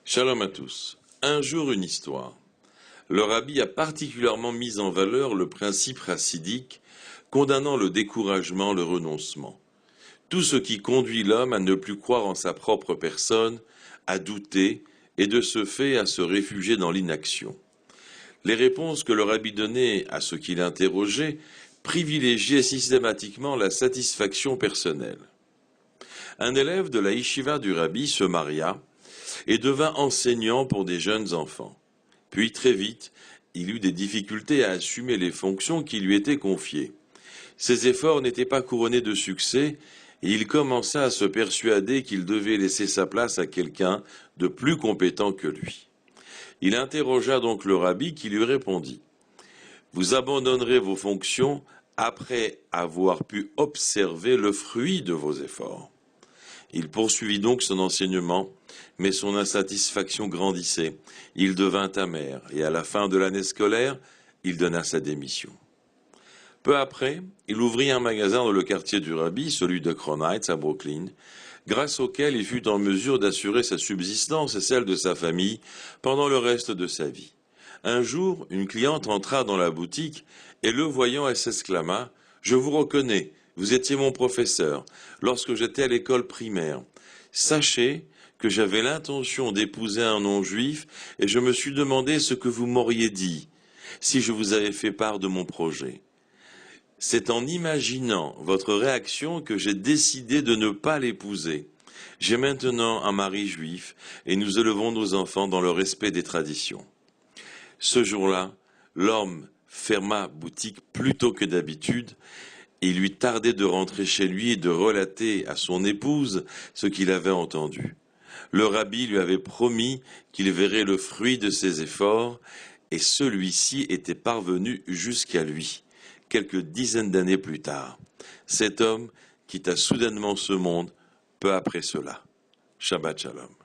Shalom à tous. Un jour, une histoire. Le rabbi a particulièrement mis en valeur le principe chassidique condamnant le découragement, le renoncement. Tout ce qui conduit l'homme à ne plus croire en sa propre personne, à douter et de ce fait à se réfugier dans l'inaction. Les réponses que le rabbi donnait à ceux qui l'interrogeaient privilégiaient systématiquement la satisfaction personnelle. Un élève de la yeshiva du rabbi se maria et devint enseignant pour des jeunes enfants. Puis très vite, il eut des difficultés à assumer les fonctions qui lui étaient confiées. Ses efforts n'étaient pas couronnés de succès et il commença à se persuader qu'il devait laisser sa place à quelqu'un de plus compétent que lui. Il interrogea donc le rabbi qui lui répondit « Vous abandonnerez vos fonctions après avoir pu observer le fruit de vos efforts. » Il poursuivit donc son enseignement, mais son insatisfaction grandissait. Il devint amer, et à la fin de l'année scolaire, il donna sa démission. Peu après, il ouvrit un magasin dans le quartier du Rabbi, celui de Crown Heights à Brooklyn, grâce auquel il fut en mesure d'assurer sa subsistance et celle de sa famille pendant le reste de sa vie. Un jour, une cliente entra dans la boutique et le voyant, elle s'exclama « Je vous reconnais. Vous étiez mon professeur, lorsque j'étais à l'école primaire. Sachez que j'avais l'intention d'épouser un non-juif et je me suis demandé ce que vous m'auriez dit si je vous avais fait part de mon projet. C'est en imaginant votre réaction que j'ai décidé de ne pas l'épouser. J'ai maintenant un mari juif et nous élevons nos enfants dans le respect des traditions. » Ce jour-là, l'homme ferma boutique plus tôt que d'habitude. Il lui tardait de rentrer chez lui et de relater à son épouse ce qu'il avait entendu. Le rabbi lui avait promis qu'il verrait le fruit de ses efforts, et celui-ci était parvenu jusqu'à lui, quelques dizaines d'années plus tard. Cet homme quitta soudainement ce monde peu après cela. Shabbat Shalom.